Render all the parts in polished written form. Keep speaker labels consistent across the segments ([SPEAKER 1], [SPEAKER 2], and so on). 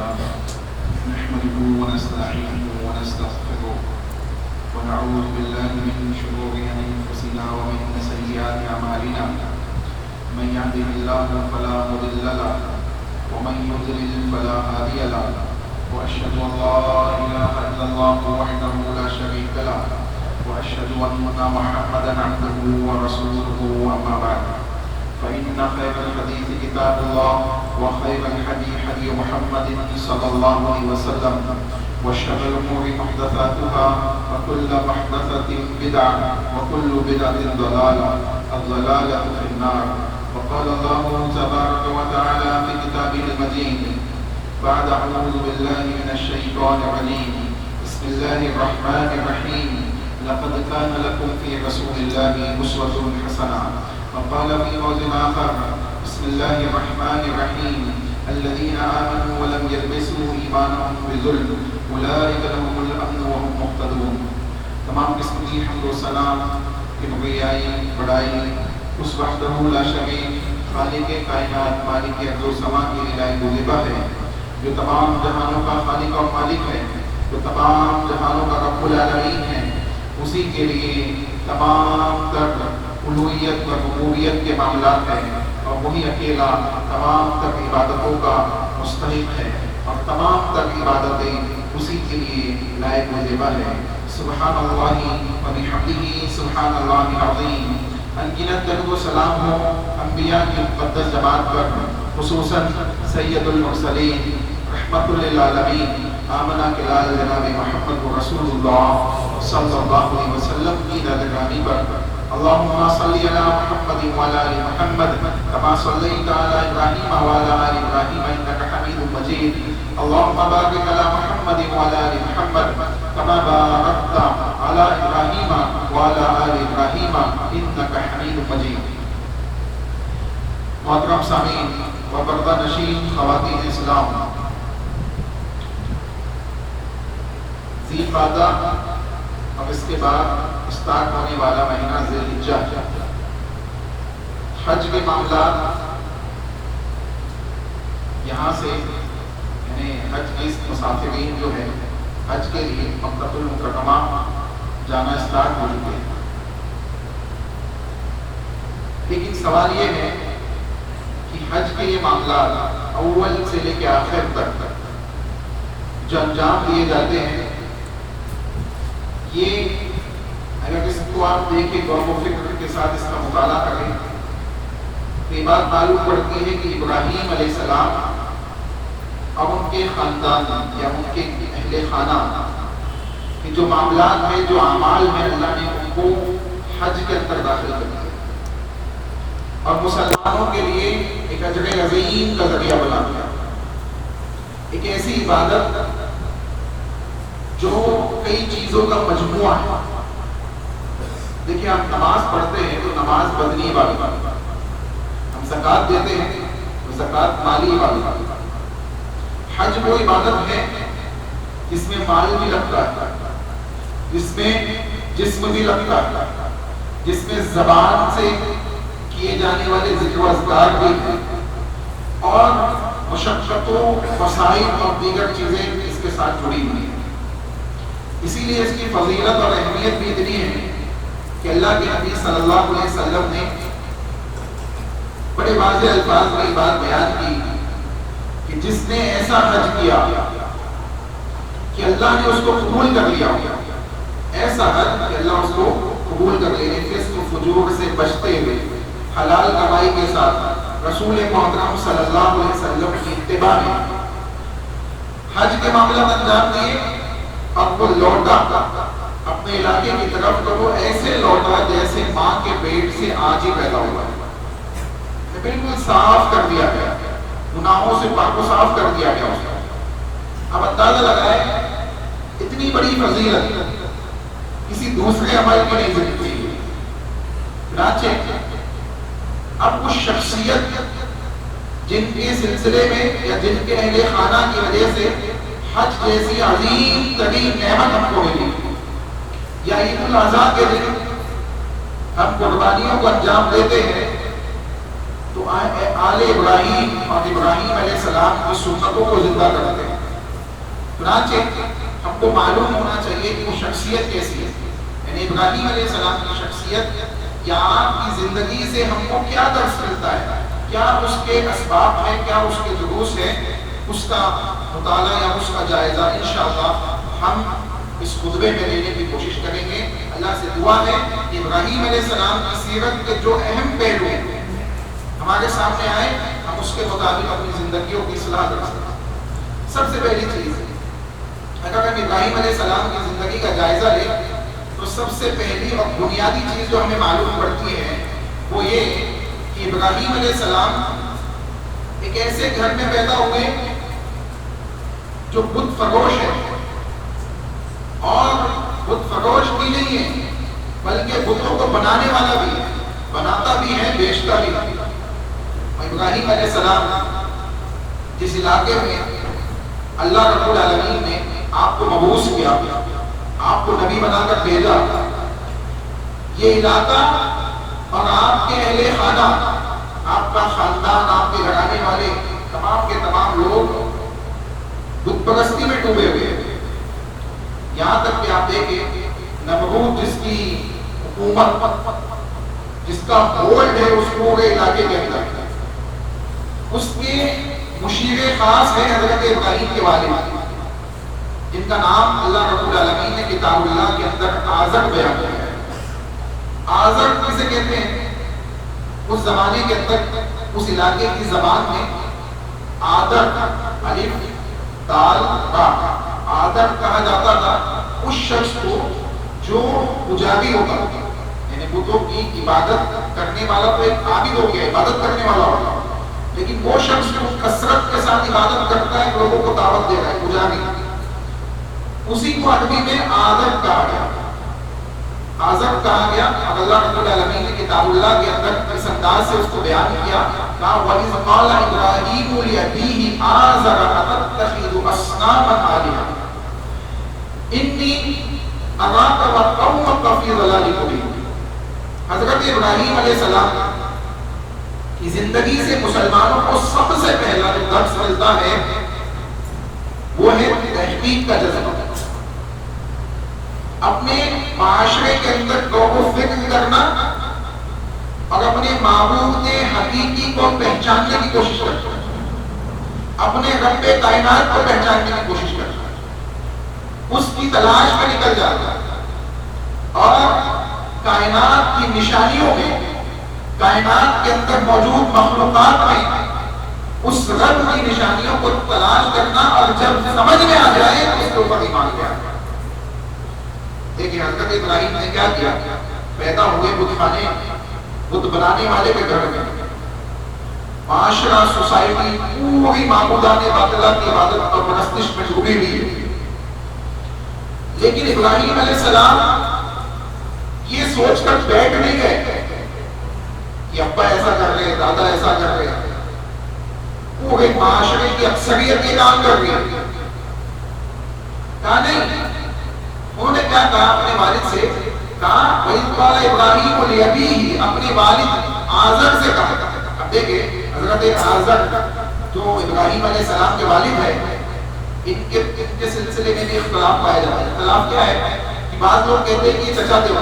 [SPEAKER 1] لله نحمده ونستعينه ونستغفره ونعوذ بالله من شرور أنفسنا ومن سيئات أعمالنا من يهده الله فلا مضل له ومن يضلل فلا هادي له وأشهد أن لا إله إلا الله وحده لا شريك له وأشهد أن محمدا عبده ورسوله أما بعد فإن خير الحديث كتاب الله وخير الهدي هدي محمد صلى الله عليه وسلم وشر الأمور محدثاتها وكل محدثة بدعة وكل بدعة ضلالة الضلالة في النار. وقال الله تبارك وتعالى في كتابه المجيد بعد أعوذ بالله من الشيطان الرجيم بسم الله الرحمن الرحيم لقد كان لكم في رسول الله أسوة حسنة. وقال في موضع آخر بسم الله الرحمن الرحيم الذين آمنوا ولم يلبسوا إيمانهم بظلم أولئك لهم الأمن وهم مهتدون. تمام قسم کی حمد و ثنا کبریائی بڑائی اس وحدہ لا شریک خالق کائنات مالک ارض و سما کی الہی گزیبہ ہے جو تمام جہانوں کا خالق اور مالک ہے، جو تمام جہانوں کا رب العالمین ہے. اسی کے لیے تمام تر الوہیت و ربوبیت کے معاملات ہیں اور وہی اکیلا تمام تر عبادتوں کا مستحق ہے اور تمام تر عبادتیں اسی کے لیے لائق و زیبا ہے. سبحان اللہ و بحمدہ سبحان اللہ العظیم. انگنت درود و سلام ہو انبیاء کی مقدس جماعت پر، خصوصاً سید المرسلین رحمت للعالمین آمنہ کے لال جناب محمد رسول اللہ صلی اللہ علیہ وسلم کی نادگرامی پر. اللهم صل على محمد وعلى ال محمد كما صليت على ابراهيم وعلى ال ابراهيم انك حميد مجيد. اللهم بارك على محمد وعلى ال محمد كما باركت على ابراهيم وعلى ال ابراهيم انك حميد مجيد. محترم سامعین و پردہ نشین خواتین اسلام، ذی القعدہ اب اس کے بعد اسٹارٹ ہونے والا مہینہ ذی الحجہ، حج کے معاملات یہاں سے یعنی حج کے مسافرین جو ہے حج کے لیے مکہ المکرمہ جانا اسٹارٹ ہو چکے ہیں. لیکن سوال یہ ہے کہ حج کے یہ معاملات اول سے لے کے آخر تک جو انجام دیے جاتے ہیں، یہ اگر اس کو آپ دیکھیں غور و فکر کے ساتھ اس کا مطالعہ کریں تو یہ بات معلوم پڑتی ہے کہ ابراہیم علیہ السلام اور ان کے خاندان یا ان کے اہل خانہ کہ جو معاملات ہیں، جو اعمال ہیں، اللہ نے ان کو حج کے اندر داخل کر دیا اور مسلمانوں کے لیے ایک اجر عظیم کا ذریعہ بنا دیا. ایک ایسی عبادت جو کئی چیزوں کا مجموعہ ہے. دیکھیں، ہم نماز پڑھتے ہیں تو نماز بدنی عبادت، ہم زکوٰۃ دیتے ہیں تو زکوٰۃ مالی عبادت. حج وہ عبادت ہے جس میں مال بھی لگتا ہے، جس میں جسم بھی لگتا ہے، جس میں زبان سے کیے جانے والے ذکر و اذکار بھی ہیں اور مشقتوں، مسائل اور دیگر چیزیں اس کے ساتھ جڑی ہوئی ہیں. اسی لیے اس کی فضیلت اور اہمیت بھی اتنی ہے کہ اللہ کے نبی صلی اللہ علیہ وسلم نے بڑے واضح الفاظ میں یہ بات بیان کی کہ جس نے ایسا حج کیا کہ اللہ نے اس کو قبول کر لیا، ایسا حج کہ اللہ اس کو قبول کر لینے، فسق و فجور سے بچتے ہوئے حلال کمائی کے ساتھ رسول محترم صلی اللہ علیہ وسلم کی اتباع میں حج کے معاملات انجام دیے. اب وہ لوٹا اپنے علاقے کی طرف تو وہ ایسے لوٹا جیسے ماں کے پیٹ سے آج ہی پیدا ہوا ہے. بالکل صاف کر دیا گیا، گناہوں سے پاک و صاف کر دیا گیا اس کو. اب اندازہ لگائے اتنی بڑی فضیلت کسی دوسرے عمل کی نہیں ذکر ہوئی. چنانچہ اب کچھ شخصیت جن کے سلسلے میں یا جن کے اہل خانہ کی وجہ سے حج جیسی عظیم ترین نعمت ہم کو ملی، یا عید الاضحیٰ کے دن ہم قربانیوں کو انجام دیتے ہیں تو آل ابراہیم اور ابراہیم علیہ السلام کی سنتوں کو زندہ کرتے ہیں. چنانچہ ہم کو معلوم ہونا چاہیے کہ وہ شخصیت کیسی ہے، یعنی ابراہیم علیہ السلام کی شخصیت یا آپ کی زندگی سے ہم کو کیا درس ملتا ہے، کیا اس کے اسباب ہیں، کیا اس کے دروس ہیں، اس کا مطالعہ یا اس کا جائزہ انشاءاللہ ہم اس خطبے میں لینے کی کوشش کریں گے۔ اللہ سے دعا ہے کہ ابراہیم علیہ السلام کی سیرت کے جو اہم پہلو ہیں ہمارے سامنے آئے، ہم اس کے مطابق اپنی زندگیوں کی اصلاح کر سکیں۔ سب سے پہلی چیز، اگر ہم ابراہیم علیہ السلام کی زندگی کا جائزہ لیں تو سب سے پہلی اور بنیادی چیز جو ہمیں معلوم پڑتی ہے وہ یہ کہ ابراہیم علیہ السلام ایک ایسے گھر میں پیدا ہوئے جو بت فروش ہے، اور بت فروش بھی نہیں ہے بلکہ بتوں کو بنانے والا بھی ہے، بناتا بھی ہے، بیچتا بھی ہے۔ ابراہیم علیہ السلام جس علاقے میں اللہ رب العالمین نے آپ کو مبعوث کیا، آپ کو نبی بنا کر بھیجا، یہ علاقہ اور آپ کے اہل خانہ، آپ کا خاندان، آپ کے گھرانے والے تمام کے تمام لوگ بت پرستی میں ڈوبے ہوئے ہیں۔ یہاں تک کہ آپ دیکھیں نمرود جس کی حکومت، جس کا ہولڈ ہے اس پورے علاقے کے اندر، اس کے مشیر خاص ہیں حضرت ابراہیم کے والد، جن کا نام اللہ رب العالمین نے کتاب اللہ کے اندر آزر بیان کیا ہے۔ آزر کسے کہتے ہیں؟ اس زمانے کے اندر اس علاقے کی زبان میں آدر، الف دال را، آدر کہا جاتا تھا اس شخص کو جو پجاری ہوتا تھا، یعنی بتوں کی عبادت کرنے والا تو ایک عابد ہو گیا، عبادت کرنے والا ہوتا، لیکن وہ شخص جو کثرت کے ساتھ عبادت کرتا ہے، لوگوں کو دعوت دے رہا ہے، پجاری، اسی کو عربی میں آدر کہا گیا۔ آزر کہا گیا، اور اللہ رب العالمین نے کتاب اللہ کے اندر اس انداز سے اس کو بیان کیا، کہا وَإِذْ قَالَ إِبْرَاهِيمُ لِأَبِيهِ آزَرَ أَتَتَّخِذُ أَصْنَامًا آلِهَةً إِنِّي أَرَاكَ وَقَوْمَكَ فِي ضَلَالٍ مُبِينٍ۔ حضرت ابراہیم علیہ السلام کی زندگی سے مسلمانوں کو سب سے پہلا جو درس ملتا ہے وہ ہے تحقیق کا جذبہ، اپنے معاشرے کے اندر لوگوں کو فکر کرنا اور اپنے معبود حقیقی کو پہچاننے کی کوشش کرنا، اپنے رب کائنات کو پہچاننے کی کوشش کرنا، اس کی تلاش میں نکل جانا، اور کائنات کی نشانیوں میں، کائنات کے اندر موجود مخلوقات میں اس رب کی نشانیوں کو تلاش کرنا، اور جب سمجھ میں آ جائے تو اس کے اوپر ایمان لے آنا۔ لیکن حضرت ابراہیم نے کیا کیا؟ پیدا ہوئے بت خانے، بت بنانے والے کے گھر میں، معاشرہ، سوسائٹی پوری معبودان باطلہ کی عبادت اور پرستش میں ڈوبی ہوئی ہے۔ لیکن ابراہیم علیہ السلام یہ سوچ کر بیٹھ نہیں گئے کہ ابا ایسا کر رہے، دادا ایسا کر رہے، پورے معاشرے کی اکثریت یہ کام کر رہی ہے، کہا نہیں۔ انہوں نے کیا کہا اپنے والد سے؟ کہا وَإِذْ قَالَ إِبْرَاهِيمُ لِأَبِيهِ، اپنے والد آزر سے کہا۔ اب دیکھیں حضرت آزر جو ابراہیم علیہ السلام کے والد ہیں، ان کے سلسلے میں بھی اختلاف پایا جاتا ہے۔ اختلاف کیا ہے کہ بعض لوگ کہتے ہیں کہ یہ چچا تھے،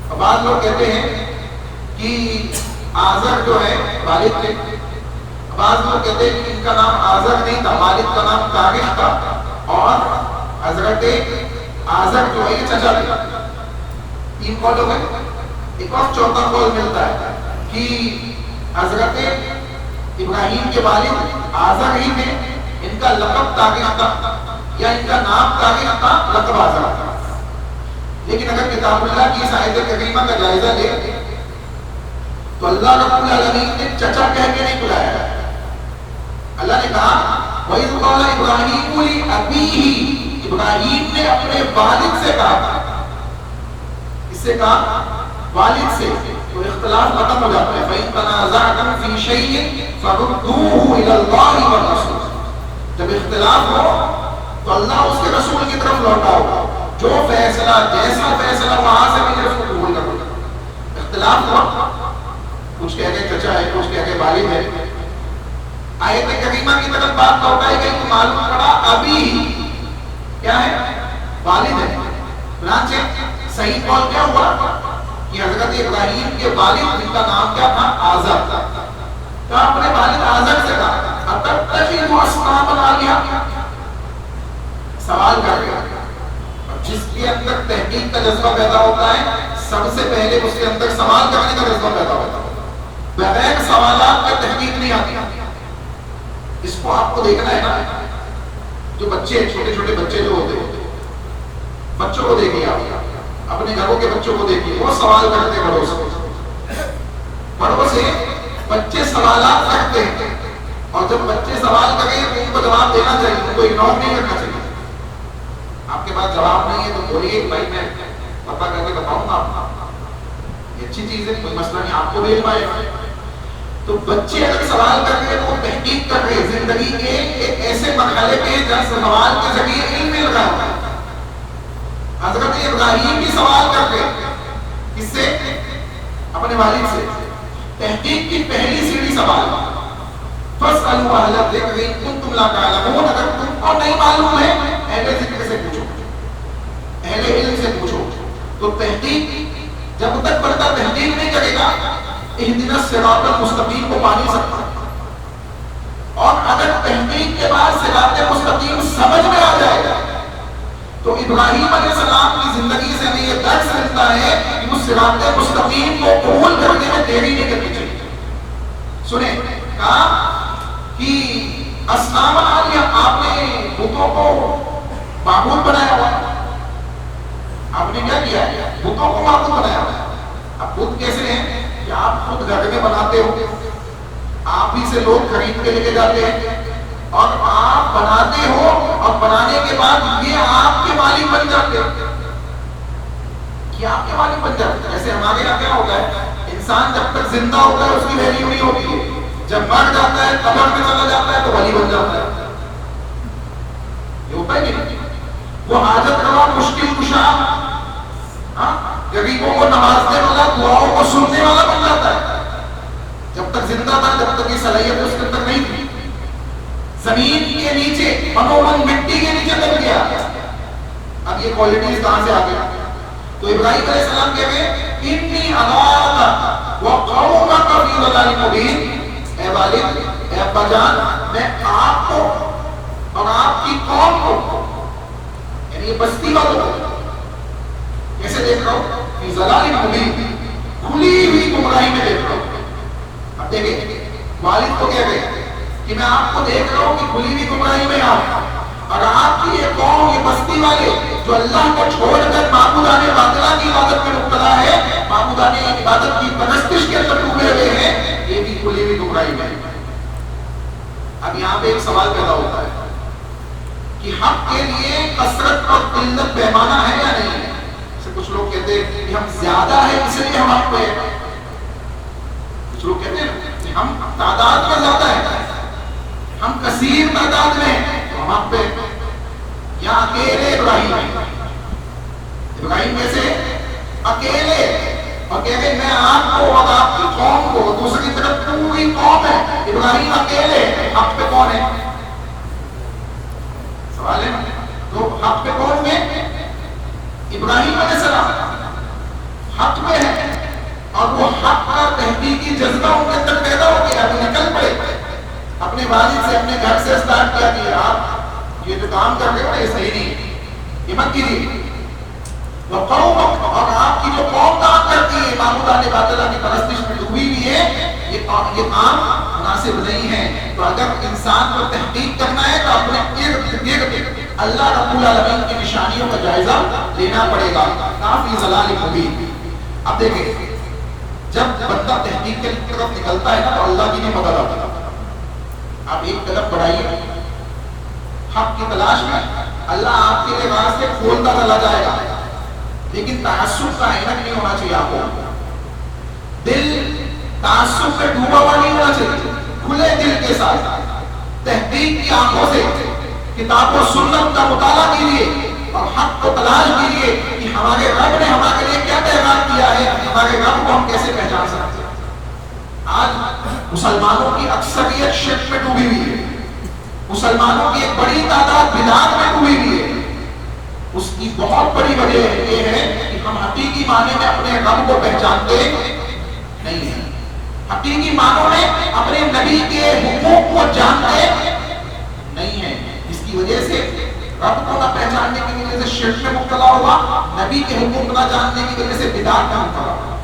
[SPEAKER 1] اور بعض لوگ کہتے ہیں کہ آزر جو ہے والد تھے، بعض لوگ کہتے ہیں کہ ان کا نام آزر نہیں تھا، والد کا نام تاریخ تھا، اور حضرت آزر جو ہے یہ چچا تھے۔ تین قول ہو گئے۔ ایک اور چوتھا قول ملتا ہے کہ حضرت ابراہیم کے والد آزر ہی تھے، ان کا لقب تاریخ تھا، یا ان کا نام تاریخ تھا، لقب آزر تھا۔ لیکن اگر کتاب اللہ کی اس آیت کریمہ کا جائزہ لے تو اللہ رب العالمین نے چچا کہہ کے نہیں بلایا۔ اللہ نے کہا وَإِذْ قَالَ إِبْرَاهِيمُ لِأَبِيهِ، ابراہیم نے اپنے والد سے کہا، اس سے کہا والد سے، تو اختلاف ختم ہو جاتا ہے۔ فَإِن تَنَازَعْتُمْ فِي شَيْءٍ فَرُدُّوهُ إِلَى اللَّهِ وَالرَّسُولِ، جب اختلاف ہو تو اللہ اس کے رسول کی طرف لوٹاؤ، جو فیصلہ جیسا فیصلہ وہاں سے ملے اس کو قبول کرو۔ اختلاف ہو، کچھ کہہ کے چچا ہے، کچھ کہہ کے والد ہے، آیت کریمہ کی طرف بات لوٹائی گئی تو معلوم پڑا ابھی کیا ہے؟ والد ہے. چنانچہ صحیح قول کیا ہوا کہ حضرت ابراہیم کے والد جن کا نام کیا تھا؟ آزر. تو اپنے والد آزر سے کہا اتتخذ اصناما آلہۃ، سوال کر رہے ہیں. جس کے اندر تحقیق کا جذبہ پیدا ہوتا ہے سب سے پہلے اس کے اندر سوال کرنے کا جذبہ پیدا ہوتا ہے. بغیر سوالات کا تحقیق نہیں آتی. اس کو آپ کو دیکھنا ہے نا، جو بچے چھوٹے چھوٹے بچے جو ہوتے ہیں، بچوں کو دیکھیے آپ، اپنے گھروں کے بچوں کو دیکھیے، وہ سوال کرتے بڑوں سے. بڑوں سے بچے سوالات کرتے ہیں، اور جب بچے سوال کریں تو ان کو جواب دینا چاہیے، ان کو اگنور نہیں کرنا چاہیے. آپ کے پاس جواب نہیں ہے تو بولیے بھائی میں پتہ کر کے بتاؤں گا. یہ اچھی چیز ہے، کوئی مسئلہ نہیں، آپ کو بھی علم آئے. تو بچے اگر سوال کر رہے ہیں تو تحقیق کر رہے ہیں زندگی کے ایک ایسے مرحلے پہ جہاں سوال کے ذریعے علم مل رہا ہے. حضرت ابراہیم بھی سوال کر رہے ہیں، کس سے؟ اپنے والد سے. تحقیق کی پہلی سیڑھی سوال. فاسألوا اہل الذکر ان کنتم لا تعلمون، اگر تم کو نہیں معلوم ہے اہل ذکر سے پوچھو، اہل علم سے پوچھو. تو تحقیق جب تک بندہ تحقیق نہیں کرے گا اہدنا الصراط المستقیم کو پا نہیں سکتا. اور اگر تحقیق کے بعد صراط مستقیم سمجھ میں آ جائے گا تو ابراہیم علیہ السلام کی زندگی سے ہمیں یہ درس ملتا ہے کہ اس صراط مستقیم کو قبول کرنے میں دیری نہیں کرنی چاہیے. سنیں، کہا کہ اصنام عالیہ، آپ نے بتوں کو معبود بنایا ہوا. آپ نے کیا کیا ہے؟ بتوں کو معبود بنایا ہوا. اب بت کیسے ہیں کہ آپ خود گھر میں بناتے ہو، آپ ہی سے لوگ خرید کے لے کے جاتے ہیں، اور آپ بناتے ہو اور بنانے کے بعد یہ آپ کے مالک بن جاتے ہیں. کیا آپ کے مالک بن جاتے ہیں؟ ایسے ہمارے یہاں کیا ہوتا ہے، انسان جب تک زندہ ہوتا ہے اس کی ویلیو نہیں ہوتی ہے، جب مر جاتا ہے قبر میں چلا جاتا ہے تو ولی بن جاتا ہے. یہ ہوتا ہے نہیں؟ وہ حاجت روا، مشکل کشا، غریبوں کو نوازنے والا، دعاؤں کو سننے والا بن جاتا ہے. جب تک زندہ تھا، جب تک یہ صلاحیت اس کے اندر نہیں تھی. زمین کے نیچے، عموماً مٹی کے نیچے دب گیا. اب یہ کوالٹیز کہاں سے آ گیا؟ تو ابراہیم علیہ السلام کہہ گئے انی اراک وقومک فی ضلال مبین. اے والد، اے ابا جان، میں آپ کو اور آپ کی قوم کو، یعنی بستی والوں کو کیسے دیکھ رہا ہوں؟ فی ضلال مبین، کھلی ہوئی گمراہی میں دیکھ رہا ہوں. اب دیکھیں، والد کو کہہ گئے کہ میں آپ کو دیکھ رہا ہوں کہ کھلی ہوئی گمراہی میں آپ، اور آپ کی یہ قوم، یہ بستی والے جو اللہ کو چھوڑ کر معبودان باطلہ کی عبادت میں مبتلا ہے، معبودان عبادت کی پرستش کے اندر ڈوبے ہوئے ہیں، یہ بھی کھلی ہوئی گمراہی میں. اب یہاں پہ ایک سوال پیدا ہوتا ہے کہ حق کے لیے کثرت اور قلت پیمانہ ہے یا نہیں ہے؟ کچھ لوگ کہتے ہیں کہ ہم زیادہ ہیں اس لیے ہم حق پہ ہیں. کچھ لوگ کہتے ہیں کہ ہم تعداد میں زیادہ ہیں، ہم کثیر تعداد میں تو ہم حق پہ ہیں. یا اکیلے ابراہیم ہیں. ابراہیم کیسے؟ اکیلے، اور کہہ رہے میں آپ کو اور آپ کی قوم کو، دوسری طرف پوری قوم ہے، ابراہیم اکیلے، حق پہ کون ہے؟ سوال ہے. تو حق پہ کون ہے؟ ابراہیم علیہ السلام حق پہ ہے، اور وہ حق کا تحقیقی جذبہ ان کے اندر پیدا ہو گیا. ابھی نکل پڑے، اپنے والد سے، اپنے گھر سے اسٹارٹ کیا کہ آپ یہ جو کام کر رہے ہو نا یہ صحیح نہیں ہے، یہ مت کیجیے. اور آپ کی جو قوم کام کرتی ہے معبودان باطلہ کی پرستش میں ڈوبی ہوئی ہے، یہ کام مناسب نہیں ہے. تو اگر انسان کو تحقیق کرنا ہے تو اپنے ارد گرد اللہ رب العالمین کی نشانیوں کا جائزہ لینا پڑے گا. کافی ضلال مبین. اب دیکھیں، جب بندہ تحقیق کی طرف نکلتا ہے نا تو اللہ کی بھی مدد آتی ہے. آپ ایک قدم بڑھائیے حق کی تلاش میں، اللہ آپ کے لیے راستے کھولتا چلا جائے گا. لیکن تعصب کا عینک نہیں ہونا چاہیے. آپ کو دل تعصب میں ڈوبا ہوا نہیں ہونا چاہیے. کھلے دل کے ساتھ تحقیق کی آنکھوں سے کتاب و سنت کا مطالعہ کیجیے اور حق کو تلاش کیجیے کہ ہمارے رب نے ہمارے لیے کیا پیغام کیا ہے، ہمارے رب کو ہم کیسے پہچان سکتے ہیں. آج مسلمانوں کی اکثریت شرک میں ڈوبی ہوئی ہے، مسلمانوں کی ایک بڑی تعداد بدعات میں ڈوبی ہوئی ہے۔ اس کی بہت بڑی وجہ یہ ہے کہ ہم حقیقی معنی میں اپنے رب کو پہچانتے نہیں ہیں، حقیقی معنوں میں اپنے نبی کے حقوق کو جانتے نہیں ہیں۔ اس کی وجہ سے رب کو نہ پہچاننے کی وجہ سے شرک میں مبتلا ہوا، نبی کے حقوق نہ جاننے کی وجہ سے بدعات میں مبتلا ہوا۔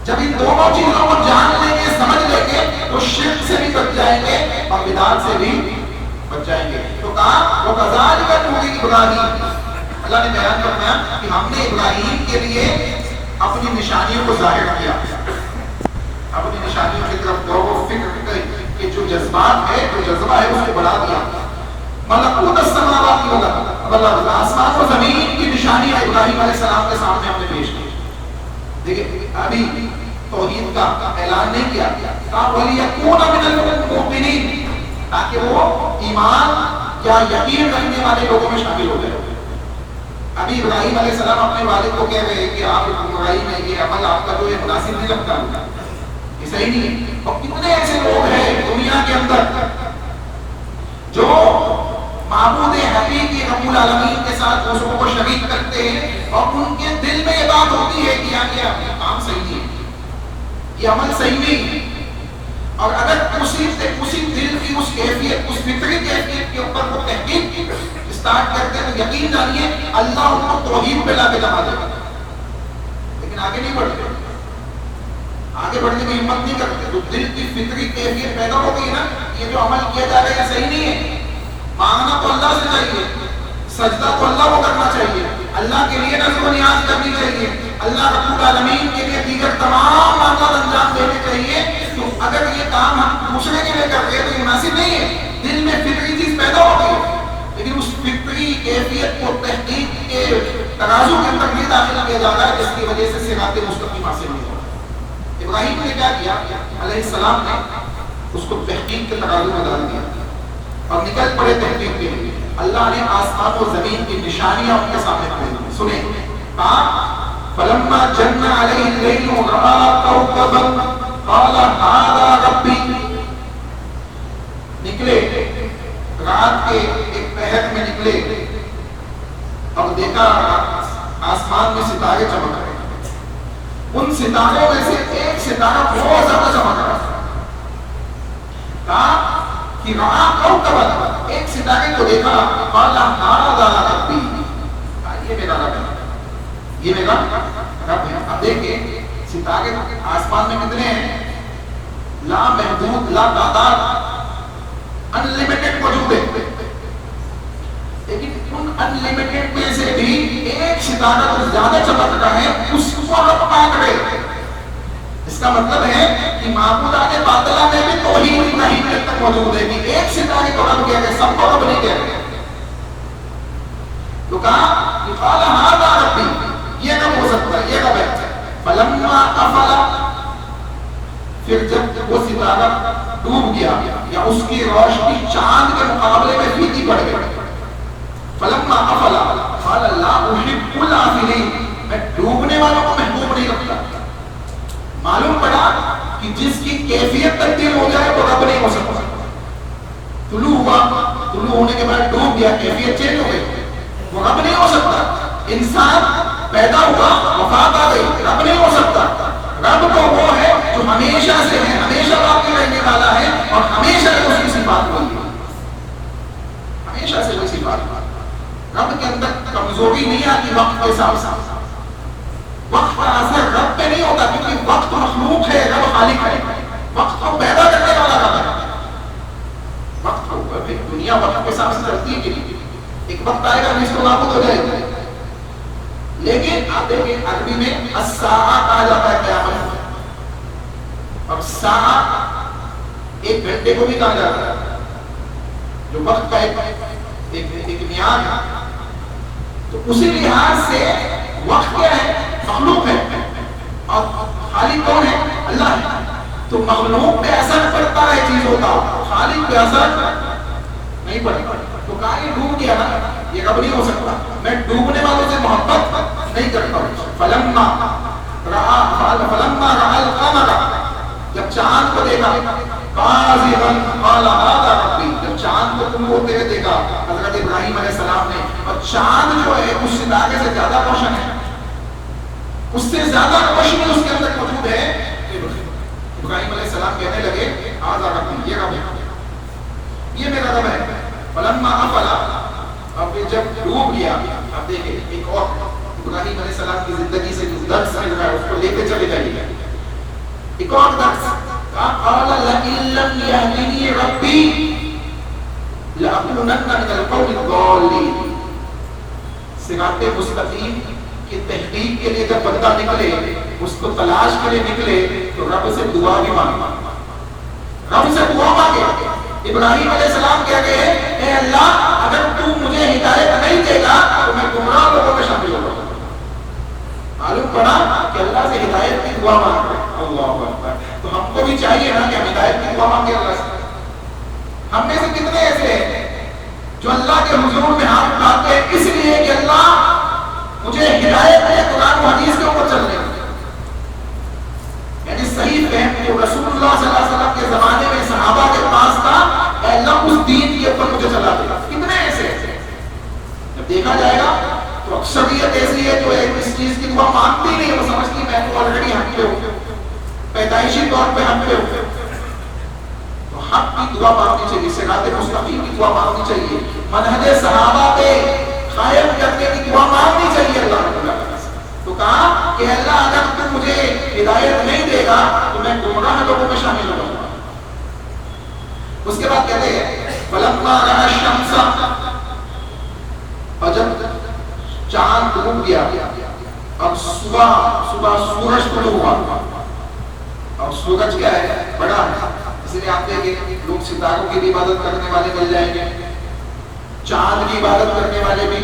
[SPEAKER 1] جب ان دونوں چیزوں کو جان لیں گے، سمجھ لیں گے، تو شرک سے بھی بچ جائیں گے اور بدعات سے بھی بچ جائیں گے۔ تو کہا وَكَذَلِكَ نُرِي إِبْرَاهِيمَ، اللہ نے بیان کرنا کہ ہم نے ابراہیم کے لیے اپنی نشانیوں کو ظاہر کیا، اپنی نشانیوں کی طرف غور و فکر کے جو جذبات ہے، جو جذبہ ہے، اس کو بڑھا دیا۔ ملکوت السماوات والارض، آسمان و زمین کی نشانیاں ابراہیم علیہ السلام کے سامنے ہم نے پیش کی۔ دیکھیں ابھی توحید کا اعلان نہیں کیا، کہا وَلِيَكُونَ مِنَ الْمُؤْمِنِينَ، تاکہ وہ ایمان یا یقین رکھنے والے لوگوں میں شامل ہو جائے۔ ابھی ابراہیم علیہ السلام اپنے والد کو کہہ رہے ہیں کہ آپ ابراہیم ہے، یہ عمل آپ کا جو ہے مناسب نہیں لگتا، یہ صحیح نہیں ہے۔ اور کتنے ایسے لوگ ہیں دنیا کے اندر جو معبود حقیقی رب العالمین کے ساتھ دوسروں کو شریک کرتے ہیں اور ان کے دل میں یہ بات ہوتی ہے کہ یار یہ کام صحیح نہیں ہے، یہ عمل صحیح نہیں ہے۔ اور اگر اسی دل کی اس کیفیت، اس فطری کیفیت کے اوپر وہ تحقیق اسٹارٹ کرتے ہیں تو یقین جانیے اللہ ان کو توحید پہ لا کے جما دے گا، لیکن آگے نہیں بڑھتے، آگے بڑھنے کی ہمت نہیں کرتے۔ تو دل کی فطری کیفیت پیدا ہو گئی نا، یہ جو عمل کیا جا رہا ہے صحیح نہیں ہے، مانگنا تو اللہ سے چاہیے، سجدہ تو اللہ کو کرنا چاہیے، اللہ کے لیے نظر و نیاز کرنی چاہیے، اللہ رب العالمین کے لیے دیگر تمام معاملات انجام دینے چاہیے۔ تو اگر یہ کام ہم دوسرے کے لیے کر رہے ہیں تو یہ مناسب نہیں ہے، دل میں فطری چیز پیدا ہو گئی، لیکن اس فطری کیفیت کو تحقیق کے ترازو کے اندر یہ داخل کیا جا رہا ہے جس کی وجہ سے صراط مستقیم حاصل نہیں ہوا۔ ابراہیم نے کیا کیا؟ علیہ السلام نے اس کو تحقیق کے ترازو میں ڈال دیا اور نکل پڑے تحقیق کے لیے۔ اللہ نے آسمان و زمین کی نشانیاں ان کے سامنے کھڑی کی۔ سنیں، فلما جن علیہ اللیل رأى کوكبا قال هذا ربی، نکلے رات کے ایک پہر میں نکلے اور دیکھا آسمان میں ستارے چمک رہے، ان ستاروں میں سے ایک ستارہ بہت زیادہ چمک رہا تھا۔ کہا کہ رأى کوكبا، ایک ستارے کو دیکھا، قال هذا ربی، یہ میرا رب ہے، یہ میرا رب ہے۔ اب دیکھیں ستارے آسمان میں کتنے ہیں؟ لا محدود، لا تعداد، انلیمیٹڈ موجود ہے، لیکن ان انلیمیٹڈ میں سے بھی ایک ستارہ جو زیادہ چمک رہا ہے اس کو رب مان رہے۔ اس کا مطلب ہے کہ معبودات باطلہ میں بھی توحید ابراہیم تک موجود ہے کہ ایک ستارے کو رب کہہ رہے، سب کو رب نہیں کہہ رہے۔ تو کہا کہ قال هذا ربی، یہ رب ہو سکتا ہے، یہ رب ہے۔ فلما افل، پھر جب وہ ستارہ ڈوب گیا یا اس کی روشنی چاند کے مقابلے میں پھیکی پڑ گئی، فلما افل قال لا احب الافلین، میں ڈوبنے والوں کو محبوب نہیں رکھتا۔ معلوم پڑا کہ جس کی کیفیت تبدیل ہو جائے وہ رب نہیں ہو سکتا۔ طلوع ہوا، طلوع ہونے کے بعد ڈوب گیا، کیفیت چینج ہو گئی، وہ رب نہیں ہو سکتا۔ انسان پیدا ہوا، وفات آ گئی، رب نہیں ہو سکتا۔ رب تو وہ ہے جو ہمیشہ سے ہے، ہمیشہ باقی رہنے والا ہے اور ہمیشہ سے اس کی صفات ہوئی ہے، ہمیشہ سے وہی صفات ہوئی۔ رب کے اندر کمزوری نہیں آتی وقت کے ساتھ ساتھ، وقت کا اثر رب پہ نہیں ہوتا کیونکہ وقت مخلوق ہے، رب خالق ہے، وقت کو پیدا کرنے والا رب ہے۔ وقت کو دنیا وقت کے ساتھ چلتی ہے کہ ایک وقت آئے گا جس کو نابود ہو جائے گا، لیکن آپ دیکھیں عربی میں الساعہ کہا جاتا ہے قیامت، اور ساعہ ایک گھنٹے کو بھی کہا جاتا ہے جو وقت کا ایک میعاد ہے۔ تو اسی لحاظ سے وقت کیا ہے؟ مخلوق ہے، اور خالق کون ہے؟ اللہ ہے۔ تو مخلوق پہ اثر پڑتا ہے چیزوں کا، خالق پہ اثر نہیں پڑتا۔ تو کہا یہ ڈوب گیا نا، یہ کب نہیں ہو سکتا، میں ڈوبنے والوں سے محبت نہیں کرتا ہوں۔ فلما رأى القمر، جب چاند کو دیکھا بازغن قال هذا ربی، جب چاند کو تم ہوتے ہوئے دیکھا حضرت ابراہیم علیہ السلام نے، اور چاند جو ہے اس ستارے سے زیادہ روشن ہے، اس سے زیادہ روشنی اس کے اندر موجود ہے، ابراہیم علیہ السلام کہنے لگے هذا ربی، یہ رب ہے، یہ میرا رب ہے۔ فلما افل، اب جب ڈوب گیا، اب دیکھیں ایک اور ابراہیم علیہ السلام کی زندگی سے جو درس مل رہا ہے اس کو لے کے چلے جائیے۔ ایک اور درس، قال لئن لم يهدني ربي لأكونن من القوم الضالين۔ صراط مستقیم کی تحقیق کے لیے جب بندہ نکلے، اس کو تلاش کے لیے نکلے، تو رب سے دعا بھی مانگے، رب سے دعا مانگے۔ ابراہیم علیہ السلام کہہ گئے اے اللہ اگر تو مجھے ہدایت نہیں دے گا تو میں گمراہ لوگوں میں شامل ہو جاؤں گا۔ معلوم پڑا کہ اللہ سے ہدایت کی دعا مانگ رہے ہیں۔ اللہ اکبر۔ تو ہم کو بھی چاہیے نا کہ ہم ہدایت کی دعا مانگے اللہ سے۔ ہم میں سے کتنے ایسے ہیں جو اللہ کے حضور میں ہاتھ اٹھاتے ہیں اس لیے کہ اللہ مجھے ہدایت دے قرآن و حدیث کے اوپر چلنے کی، یعنی صحیح فہم جو رسول اللہ صلی اللہ علیہ وسلم کے زمانے میں صحابہ کے پاس تھا، اے اللہ اس دین کے اوپر مجھے چلا دے۔ کتنے ایسے جب دیکھا جائے گا تو اکثریت ایسی ہے جو اس چیز کی دعا مانگتی نہیں ہے، وہ سمجھتی میں تو آلریڈی حق پہ ہوں، پیدائشی طور پہ حق پہ ہوں۔ تو حق کی دعا مانگنی چاہیے، صراط مستقیم کی دعا مانگنی چاہیے، منہج صحابہ پہ قائم کرنے کی دعا مانگنی چاہیے اللہ رب العالمین سے۔ تو کہا کہ اللہ اگر تو مجھے ہدایت نہیں دے گا تو میں گمراہ لوگوں میں شامل ہوں گا۔ اس کے بعد کہتے ہیں فلما رأى الشمس، اور جب چاند ڈوب گیا، اب صبح سورج طلوع ہوا۔ اب سورج کیا ہے؟ بڑا ہے، اس لیے آپ دیکھیں لوگ ستاروں کی بھی عبادت کرنے والے مل جائیں گے، چاند کی عبادت کرنے والے بھی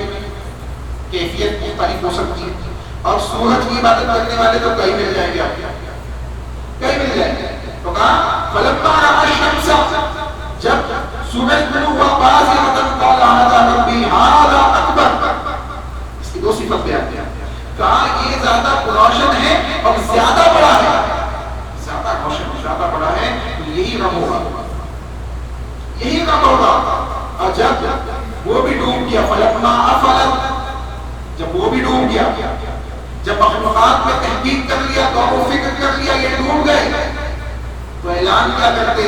[SPEAKER 1] کیفیت مختلف ہو سکتی ہے، اور سورج کی عبادت کرنے والے تو کئی مل جائیں گے، آپ کئی مل جائیں گے۔ تو کہا فلما رأى الشمس، جب سورج طلوع ہوا، بازغۃ قال هذا ربی هذا اکبر، اس کی دو صفت بیان کیا، کہا یہ زیادہ روشن ہے اور زیادہ بڑا ہے، زیادہ روشن زیادہ بڑا ہے، تو یہی رب ہوگا، یہی رب ہوگا۔ اور جب وہ بھی ڈوب گیا، فلما افلت، جب وہ بھی ڈوب گیا، جب مخلوقات میں تحقیق کر لیا، غور و فکر کر لیا یہ ڈوب گئے، تو اعلان کیا کرتے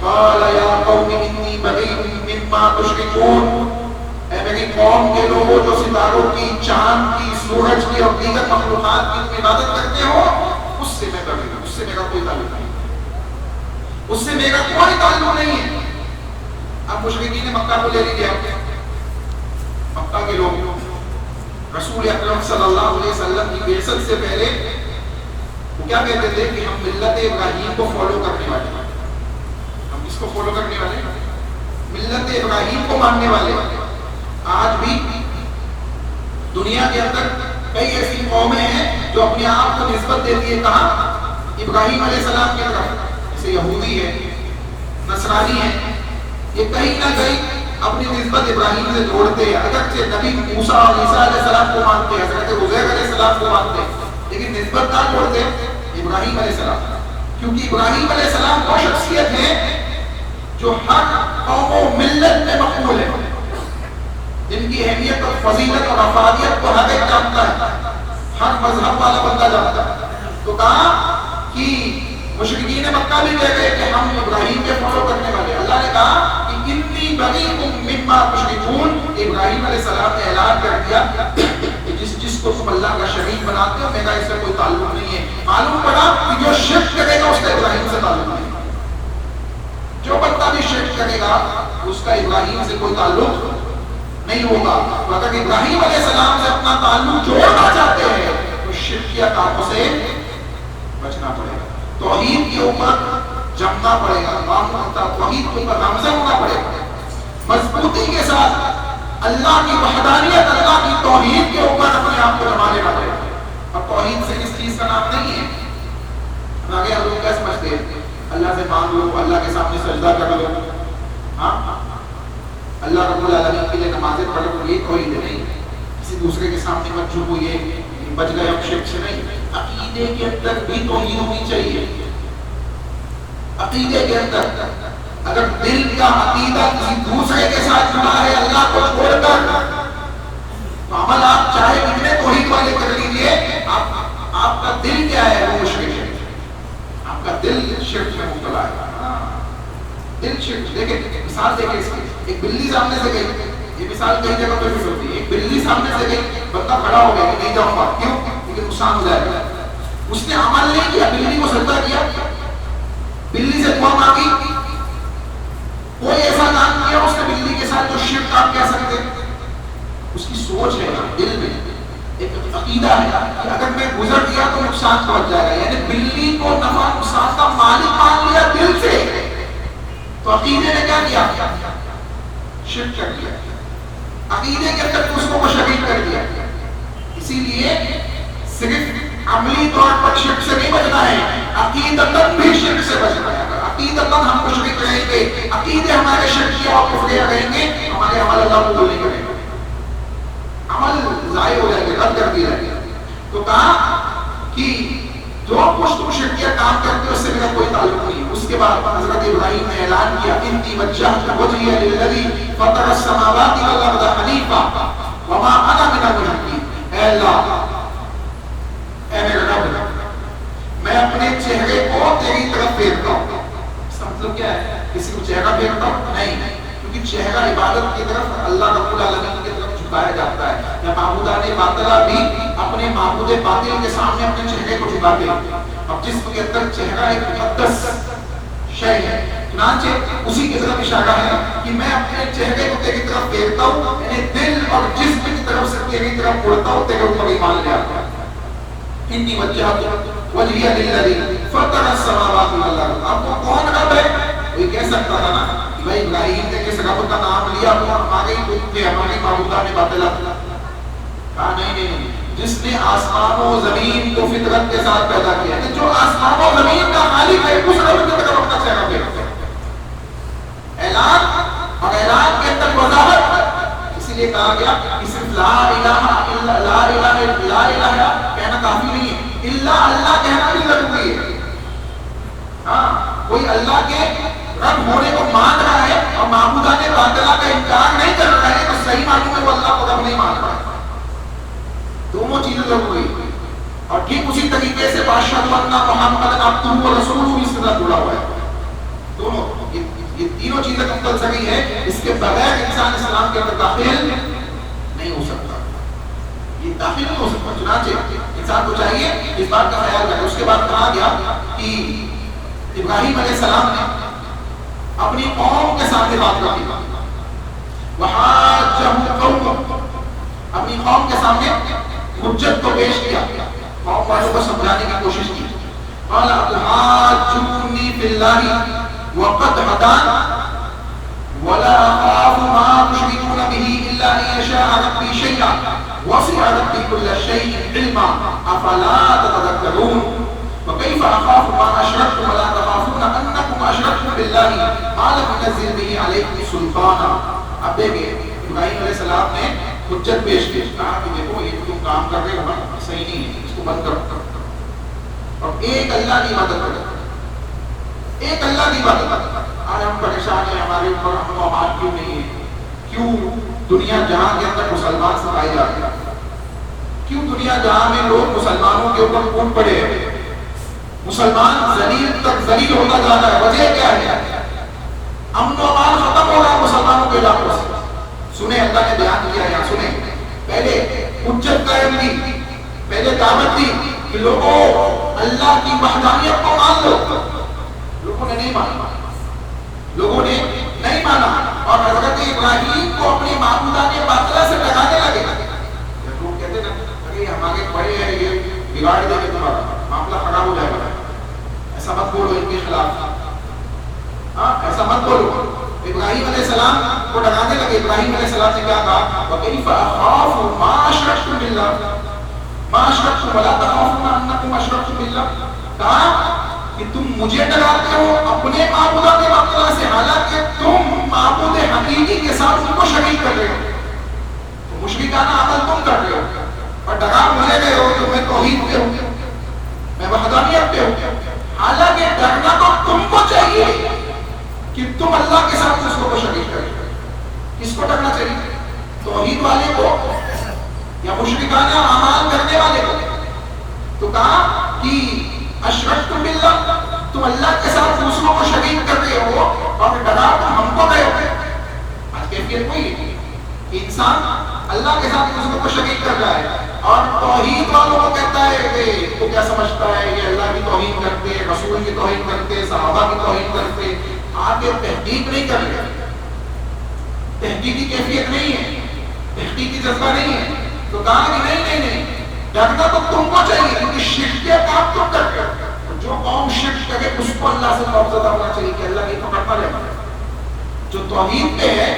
[SPEAKER 1] قال یا قوم انی بریء مما تشرکون، اے میری قوم کے لوگوں جو ستاروں کی، چاند کی، سورج کی اور دیگر مخلوقات کی عبادت کرتے ہو، اس سے میں بری ہوں، اس سے میرا کوئی تعلق نہیں، اس سے میرا کوئی تعلق نہیں ہے۔ اب مشرکین مکہ کو لے لیجیے، مکہ کے لوگ رسول اکرم صلی اللہ علیہ وسلم کی بعثت سے پہلے وہ کیا کہتے تھے کہ ہم ملت ابراہیم کو فالو کرنے والے ہیں، ہم اس کو فالو کرنے والے ہیں، ملت ابراہیم کو ماننے والے ہیں۔ آج بھی دنیا کے اندر کئی ایسی قومیں ہیں جو اپنے آپ کو نسبت دیتی ہے کہاں؟ ابراہیم علیہ السلام کی طرف، جیسے یہودی ہے، نصرانی ہے، یہ کہیں نہ کہیں اپنی نسبت ابراہیم سے جوڑتے ہیں، اگرچہ نبی موسیٰ اور عیسیٰ علیہ السلام کو مانتے ہیں، حضرت عزیر علیہ السلام کو مانتے ہیں، لیکن نسبت نہ جوڑتے ابراہیم علیہ السلام، کیونکہ ابراہیم علیہ السلام وہ شخصیت ہے جو ہر قوم و ملت میں مقبول ہے، جن کی اہمیت اور فضیلت اور افادیت کو ہر ایک جانتا ہے، ہر مذہب والا بندہ جانتا ہے۔ تو کہا کہ مشرکین مکہ بھی کہہ گئے کہ ہم ابراہیم کے فالو کرنے والے، اللہ نے کہا کہ انی بریء مما تشرکون، ابراہیم علیہ السلام نے اعلان کر دیا کہ جس کو تم اللہ کا شریک بناتے ہو میرا اس سے کوئی تعلق نہیں ہے۔ معلوم پڑا کہ جو شرک کرے گا اس کا ابراہیم سے تعلق نہیں، جو بندہ بھی شرک کرے گا اس کا ابراہیم سے کوئی تعلق نہیں ہوگا۔ اگر ابراہیم علیہ السلام سے اپنا تعلق جوڑنا چاہتے ہیں تو شرکیہ کاموں سے بچنا پڑے گا، توحید کے اوپر جمنا پڑے گا، توحید کے اوپر گامزن ہونا پڑے گا، مضبوطی کے ساتھ اللہ کی وحدانیت، اللہ کی توحید کے اوپر اپنے آپ کو جما لینا پڑے گا۔ اب توحید سے اس چیز کا نام نہیں ہے، ہم آگے ہم لوگ کیا سمجھتے ہیں؟ اللہ سے مانگ لو، اللہ کے سامنے سجدہ کر لو، ہاں اللہ رب العالمین کے لیے نمازیں پڑھ لو، یہ توحید نہیں، کسی دوسرے کے سامنے مت جھکو، یہ بچ گئے ہم شرک سے نہیں۔ عقیدے کے اندر بھی توحید ہونی چاہیے، عقیدے کے اندر اگر دل کا عقیدہ کسی دوسرے کے ساتھ جڑا ہے اللہ کو چھوڑ کر، تو عمل آپ چاہے کتنے توحید والے کر لیجیے، آپ کا دل کیا ہے وہ مشرک ہے، آپ کا دل شرک میں مبتلا ہے، دل شرک۔ دیکھیں مثال دیکھیں اس کی، ایک بلی سامنے سے گئی، یہ مثال کئی جگہ پر بھی ہوتی ہے، ایک بلی سامنے سے گئی، بندہ کھڑا ہو گیا کہ نہیں جاؤں گا، کیوں؟ کیونکہ نقصان ہو جائے گا۔ اس نے عمل نہیں کیا، بلی کو سجدہ کیا، بلی سے دعا مانگی، کوئی ایسا کام کیا اس نے بلی کے ساتھ جو شرک آپ کہہ سکتے، اس کی سوچ ہے دل میں ایک عقیدہ ہے کہ اگر میں گزر گیا تو نقصان پہنچ جائے گا، یعنی بلی کو نفع نقصان کا مالک مان لیا دل سے، تو عقیدے نے کیا کیا؟ شرک کر دیا، عقیدے کے اندر دوسروں کو شریک کر دیا۔ اسی لیے صرف عملی طور پر شرک سے نہیں بچنا ہے، عقیدتاً بھی شرک سے بچنا ہے۔ اگر عقیدتاً ہم مشرک رہیں گے، عقیدے ہمارے شرکی اور کفریہ رہیں گے، ہمارے عمل اللہ قبول نہیں کریں گے، عمل ضائع ہو جائے گا، رد کر دیا جائے گا۔ تو کہا کہ جو کچھ تم شرکیہ کام کرتے ہو اس سے میرا کوئی تعلق نہیں ہے۔ اس کے بعد حضرت ابراہیم نے اعلان کیا انی وجہت وجہی للذی فطر السماوات والارض حنیفا وما انا من المشرکین۔ اے اللہ، اے میرے رب، میں اپنے چہرے کو تیری طرف پھیرتا ہوں۔ اس کا مطلب کیا ہے؟ کسی کو چہرہ پھیرتا ہوں؟ نہیں، کیونکہ چہرہ عبادت کی طرف اللہ رب العالمین کی طرف جھکایا جاتا ہے، یا معبودان باطلہ بھی اپنے معبود باطل کے سامنے اپنے چہرے کو جھکاتے ہیں۔ اب جسم کے اندر چہرہ ایک مقدس شے ہے، چنانچہ اسی کی طرف اشارہ ہے کہ میں اپنے چہرے کو تیری طرف پھیرتا ہوں، یعنی دل اور جسم کی طرف سے تیری طرف اڑتا ہوں، تیرے اوپر ایمان لے آتا ہوں۔ انی وجہت وجہی للذی فطر السماوات والارض۔ اب وہ کون رب ہے؟ کوئی کہہ سکتا تھا نا کہ بھائی ابراہیم نے کس رب کا نام لیا تو ہمارے ہی بت تھے، ہماری معبودان باطلہ۔ کہا نہیں، جس نے آسمان و زمین کو فطرت کے ساتھ پیدا کیا ہے، جو آسمان و زمین کا خالق ہے، اس رب کی طرف اپنا چہرہ پھیرتا ہے۔ اعلان کے اندر وضاحت، اسی لیے کہا گیا کہ صرف لا الہ کہنا کافی نہیں ہے، اللہ کہنا بھی ضروری ہے۔ ہاں، کوئی اللہ کے رب ہونے کو مان رہا ہے اور معبودان باطلہ کا انکار نہیں کر رہا ہے، تو صحیح معنوں میں وہ اللہ کو رب نہیں مان رہا ہے۔ دونوں چیزیں ضروری ہیں، اور ٹھیک اسی طریقے سے واشہد ان محمد عبدہ ورسولہ بھی اس کے ساتھ جڑا ہوا ہے۔ دونوں یہ تینوں چیزیں کمپلسری ہے، اس کے بغیر انسان اسلام کے اندر داخل نہیں ہو سکتا، یہ داخل نہیں ہو سکتا۔ چنانچہ انسان کو چاہیے اس بات کا خیال رکھے۔ اس کے بعد کہا گیا کہ ابراہیم علیہ السلام نے اپنی قوم کے ساتھ بات رکھی، وحاجہ قوم، اپنی قوم کے سامنے حجت کو پیش کیا، قوم والوں کو سمجھانے کی کوشش کی۔ قال اتحاجونی فی اللہ وقد ہدان ولا اخاف ما تشركون به الا ان يشاء ربي شيئا وسع ربي كل شيء علما افلا تتذكرون وكيف اخاف ما اشركتم ولا تخافون انكم اشركتم بالله ما لم ينزل به عليكم سلطانا۔ اب دیکھیں ابراہیم علیہ السلام نے حجت پیش کی، کہا کہ دیکھو یہ تم کام کر رہے ہو نا صحیح نہیں ہے، اس کو بند کرو، اور ایک اللہ کی عبادت کرو، ایک اللہ کی عبادت کرو۔ آج ہم پریشان ہیں، ہمارے اوپر امن و امان کیوں نہیں ہے؟ کیوں دنیا جہاں کے اندر مسلمان ستائے جاتے ہیں؟ کیوں دنیا جہاں میں لوگ مسلمانوں کے اوپر ٹوٹ پڑے ہیں، مسلمان ذلیل تک ذلیل ہوتا جا رہا ہے؟ وجہ کیا ہے؟ امن و امان ختم ہو رہا ہے مسلمانوں کے علاقوں سے۔ سنیں اللہ نے بیان کیا ہے، سنیں، پہلے حجت قائم کی، پہلے دعوت دی کہ لوگوں اللہ کی وحدانیت کو مان لو، لوگوں نے نہیں مانا، لوگوں نے نہیں مانا، اور حضرت ابراہیم کو اپنے معبودان باطلہ سے ڈرانے لگے۔ لوگ کہتے ہیں کہ ہمارے بڑے ہیں، یہ بگاڑ دیں گے، تمہارا معاملہ خراب ہو جائے گا، ایسا مت بولو ان کے خلاف، ہاں ایسا مت بولو۔ ابراہیم علیہ السلام کو ڈرانے لگے۔ ابراہیم علیہ السلام نے کیا کہا؟ وَكَيْفَ أَخَافُ مَا أَشْرَكْتُمْ بِاللَّهِ مَا أَشْرَكْتُمْ وَلَا تَخَافُونَ أَنَّكُمْ أَشْرَكْتُمْ بِاللَّهِ۔ کہا کہ تم مجھے ڈراتے ہو اپنے معبودات باطلہ سے، حالانکہ تم معبود حقیقی کے ساتھ ان کو شریک کر رہے ہو، تو مشرکانہ عمل تم کر رہے ہو، اور ڈرا مجھے گئے ہو کہ میں توحید پہ ہوں، میں وحدانیت پہ ہوں، حالانکہ ڈرنا تو تم کو چاہیے، کہ تم اللہ کے ساتھ دوسروں کو شریک کرے. کس کو ڈرنا چاہیے؟ توحید والے کو یا مشرکانہ اعمال کرنے والے کو؟ تو کہا کہ اشرکتم باللہ، تم اللہ کے ساتھ دوسروں کو شریک کر رہے ہو اور ڈرا تم ہم کو گئے ہو. آج کیفیت وہی ہے کہ انسان اللہ کے ساتھ دوسروں کو شریک کر رہا ہے اور توحید والوں کو کہتا ہے کہ تو کیا سمجھتا ہے یہ اللہ کی توہین کرتے، رسول کی توہین کرتے، صحابہ کی توہین کرتے. آگے تحقیق نہیں کر رہے، تحقیقی کیفیت نہیں ہے، تحقیقی جذبہ نہیں ہے. تو کہا کہ نہیں ڈرنا تو تم کو چاہیے کیونکہ شرک کے کام تم کر رہے ہو. جو قوم شرک کرے اس کو اللہ سے خوفزدہ ہونا چاہیے کہ اللہ کی پکڑ نہ لے. جو توحید پہ ہے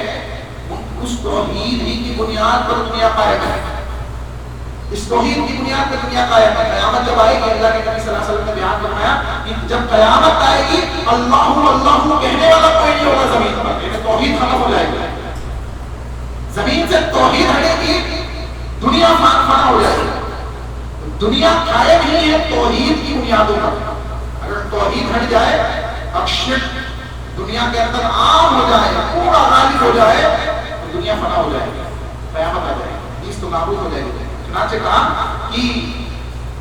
[SPEAKER 1] اس توحید ہی کی بنیاد پر دنیا قائم ہے. اس توحید کی بنیاد پر دنیا قائم ہے. قیامت جب آئے گی، اللہ کے نبی صلی اللہ علیہ وسلم نے بیان فرمایا کہ جب قیامت آئے گی اللہ کہنے والا کوئی نہیں ہوگا زمین پر. یعنی توحید ختم ہو جائے گی، زمین سے توحید ہٹے گی، دنیا فنا ہو جائے گی. دنیا قائم ہی ہے توحید کی بنیادوں پر. اگر توحید ہٹ جائے، اب شرک دنیا کے اندر عام ہو جائے، پورا غالب ہو جائے تو دنیا فنا ہو جائے گی، قیامت آ جائے گی، حدیث تو نابود ہو جائے گی. چنانچہ کہا کہ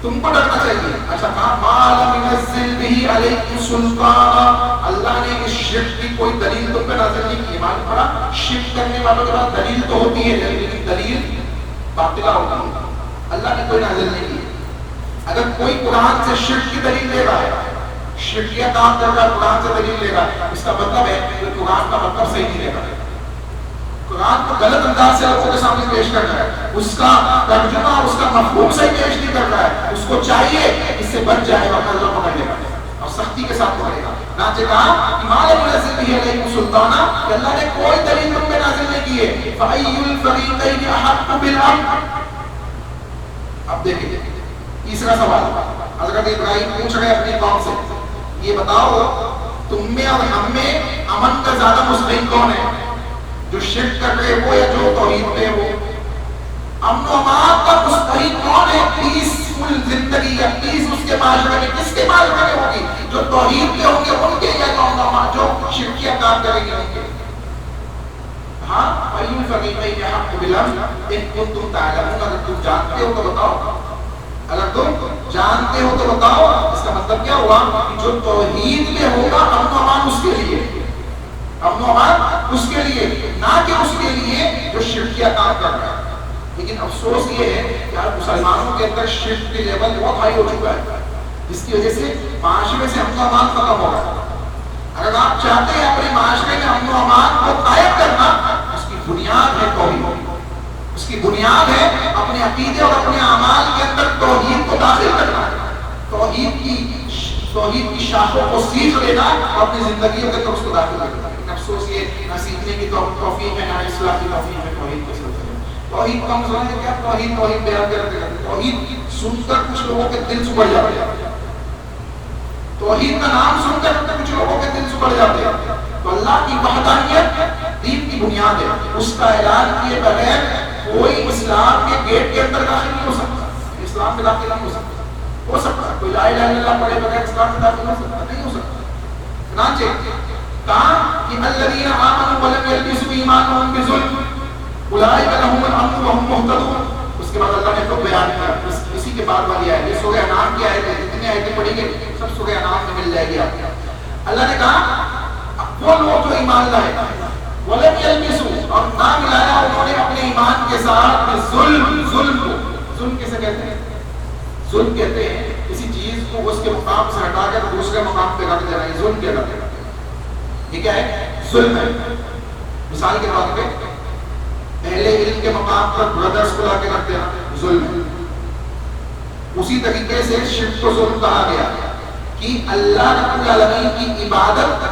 [SPEAKER 1] تم کو ڈرنا چاہیے. اچھا کہا ما لم ينزل به علیکم سلطان، اللہ نے اس شرک کی کوئی دلیل تم پہ نازل نہیں کی. معلوم پڑا شرک کرنے والوں کے پاس دلیل تو ہوتی ہے لیکن دلیل باطلہ ہوتی ہے. اللہ نے کوئی نازل نہیں کی. اگر کوئی قرآن سے شرک کی دلیل لے رہا ہے، شرکیہ کام کر رہا ہے، قرآن سے دلیل لے رہا ہے، اس کا مطلب ہے کہ قرآن کا مطلب صحیح نہیں لے رہا ہے، قرآن کو غلط انداز سے لوگوں کے سامنے پیش کر رہا ہے، اس کا ترجمہ اس کا مفہوم صحیح پیش نہیں کر رہا ہے. اس کو چاہیے اس سے بچ جائے گا، اللہ پکڑ لے گا اور سختی کے ساتھ پکڑے گا. چنانچہ کہا ما لم ينزل به علیکم سلطان، کہ اللہ نے کوئی دلیل تم پہ نازل نہیں کی ہے. فأی الفریقین احق بالامن. اب دیکھیں تیسرا سوال حضرت ابراہیم پوچھ رہے اپنی قوم سے، یہ بتاؤ تم میں اور ہم میں امن کا زیادہ مستحق کون ہے؟ جو شرک کر رہے ہو یا جو توحید پہ ہو؟ امن و امان کا مستحق کون ہے؟ پیسفل زندگی یا پیس اس کے معاشرے میں کس کے معاشرے میں ہوگی؟ جو توحید کے ہوں گے ان کے، یا امن و امان جو شرکیہ کام کریں گے ان کے؟ ہاں ایو الفریقین احق بالامن ان کنتم تعلمون، اگر تم جانتے ہو تو بتاؤ، اگر تم جانتے ہو تو بتاؤ. اس کا مطلب کیا ہوا کہ جو توحید میں ہوگا امن و امان اس کے لیے، امن و امان اس کے لیے، نہ کہ اس کے لیے جو شرکیہ کام کر رہا ہے. لیکن افسوس یہ ہے کہ آج مسلمانوں کے اندر شرک کے لیول بہت ہائی ہو چکا ہے، جس کی وجہ سے معاشرے سے امن و امان ختم ہو رہا ہے. اگر آپ چاہتے ہیں اپنے معاشرے میں امن و امان کو قائم کرنا، اس کی بنیاد ہے توحید، اس کی بنیاد ہے اپنے عقیدے اور اپنے اعمال کے اندر توحید کو داخل کرنا، توحید کی شاخوں کو سیکھ لینا اور اپنی زندگیوں کے اندر اس کو داخل کرنا. لیکن افسوس یہ نہ سیکھنے کی توفیق ہے، نہ اصلاح کی توفیق ہے. توحید کے سلسلے میں توحید کا مسئلہ ہے کیا؟ توحید بیان کرتے ہیں، توحید سن کر کچھ لوگوں کے دل سکڑ جاتے ہیں، توحید کا نام سن کر کچھ لوگوں کے دل سکڑ جاتے ہیں. تو اللہ کی وحدانیت دین کی بنیاد ہے، اس کا اعلان کیے بغیر کوئی اسلام کے گیٹ کے اندر داخل نہیں ہو سکتا، اسلام میں داخل نہیں ہو سکتا. کوئی لا الہ الا اللہ پڑھے بغیر اسلام میں داخل ہو سکتا نہیں ہو سکتا. چنانچہ کہا کہ الذین آمنوا ولم یلبسوا ایمانهم بظلم اولئک لهم الامن وهم مهتدون. اس کے بعد اللہ نے خود بیان کیا اسی کے بعد والی آیت، یہ سورہ انعام کی آیت ہے. جتنی آیتیں پڑھی گے سب سورہ انعام میں مل جائے گی آپ کو. اللہ نے کہا وہ لوگ جو ایمان لائے ولم یلبسوا، اور نہ ملایا انہوں نے اپنے ایمان کے ساتھ ظلم کو. ظلم کسے کہتے ہیں؟ ظلم کہتے ہیں کسی چیز کو اس کے مقام سے ہٹا کر دوسرے مقام پہ رکھ دینا، یہ ظلم کہلاتا ہے. یہ کیا ہے؟ ظلم ہے. مثال کے طور پہ اہل علم کے مقام پر برادرز کو لا کے رکھ دینا ظلم ہے. اسی طریقے سے شرک کو ظلم کہا گیا کہ اللہ رب العالمین کی عبادت،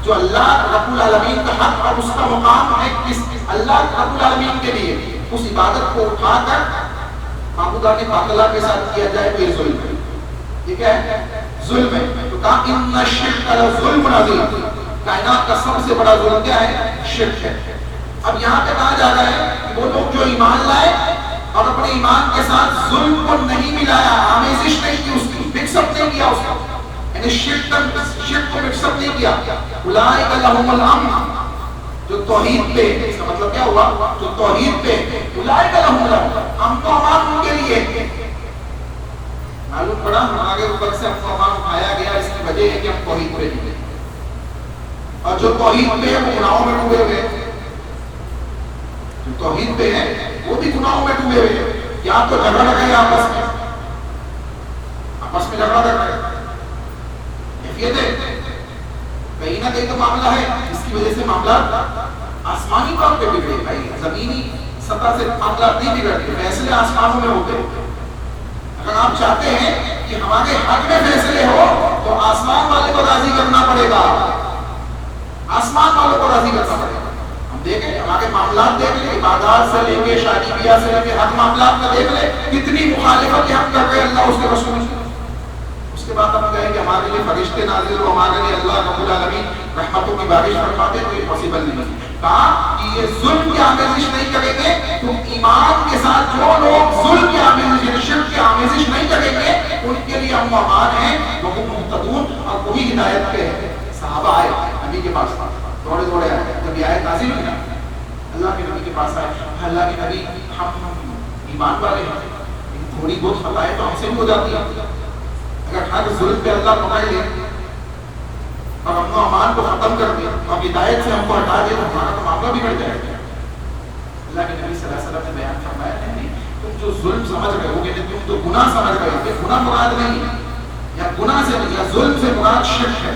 [SPEAKER 1] جو اللہ رب العالمین کا حق اور اس کا مقام ہے کس اللہ رب العالمین کے لیے، اس عبادت کو اٹھا کر معبودان باطلہ کے ساتھ کیا جائے تو یہ ظلم ہے. یہ کیا ہے؟ ظلم ہے. تو کہا ان الشرک لظلم عظیم، کائنات کا سب سے بڑا ظلم کیا ہے؟ شرک ہے. اب یہاں پہ کہا جا رہا ہے کہ وہ لوگ جو ایمان لائے اور اپنے ایمان کے ساتھ ظلم کو نہیں ملایا، آمیزش نہیں کی، اس کی مکس اپ نہیں کیا، اس کا یعنی شرک کو مکس اپ نہیں کیا. اولئک لہم الامن، جو توحید پہ، اس کا مطلب کیا ہوا؟ جو توحید پہ، اولئک لہم الامن، امن و امان ان کے لیے. معلوم پڑا ہمارے اوپر سے امن و امان اٹھایا گیا، اس کی وجہ ہے کہ ہم توحید پہ نہیں. اور جو توحید پہ ہے وہ گناہوں میں ڈوبے ہوئے، جو توحید پہ ہے وہ بھی گناہوں میں ڈوبے ہوئے. یا تو جھگڑا لگا ہے آپس میں جھگڑا کر رہے ہیں، کیفیت ہے کہیں نہ کہیں تو معاملہ ہے جس کی وجہ سے معاملات آسمانی طور پہ بگڑے. بھائی زمینی سطح سے معاملات نہیں بگڑتے، فیصلے آسمانوں میں ہوتے. اگر آپ چاہتے ہیں کہ ہمارے حق میں فیصلے ہو تو آسمان والے کو راضی کرنا پڑے گا، آسمان والوں کو راضی کرنا پڑے گا. ہم دیکھیں ہمارے معاملات دیکھ لیں، عبادات سے لے کے شادی بیاہ سے لے کے ہر معاملات میں دیکھ لیں کتنی مخالفت ہم کر رہے ہیں اللہ اس کے رسول سے. اس کے بعد ہم کہیں کہ ہمارے لیے فرشتے نازل ہو، ہمارے لیے اللہ رب العالمین رحمتوں کی بارش فرما دے، تو یہ پاسبل نہیں. کہا کہ یہ ظلم کی آمیزش نہیں کریں گے. تو ایمان کے ساتھ جو لوگ ظلم کی آمیزش، شرک کی آمیزش نہیں کریں گے ان کے لیے امن و امان ہے، وہ مہتدون اور وہی ہدایت پہ ہے. صحابہ آئے نبی کے پاس، دوڑے آئے. جب یہ آیت نازل ہوئی نا، اللہ کے نبی کے پاس آئے، اللہ کے نبی ہم ایمان والے ہیں، تھوڑی بہت خطائیں تو ہم سے بھی ہو جاتی ہیں. اگر ہر ظلم پہ اللہ پکڑ لے اور امن و امان کو ختم کر دے اور ہدایت سے ہم کو ہٹا دے تو ہمارا تو معاملہ بگڑ جائے گا. اللہ کے نبی صلی اللہ علیہ وسلم نے بیان فرمایا نہیں، تم جو ظلم سمجھ رہے ہو، یعنی تم تو گناہ سمجھ رہے ہو، یہ گناہ مراد نہیں، یا گناہ سے یا ظلم سے مراد شرک ہے.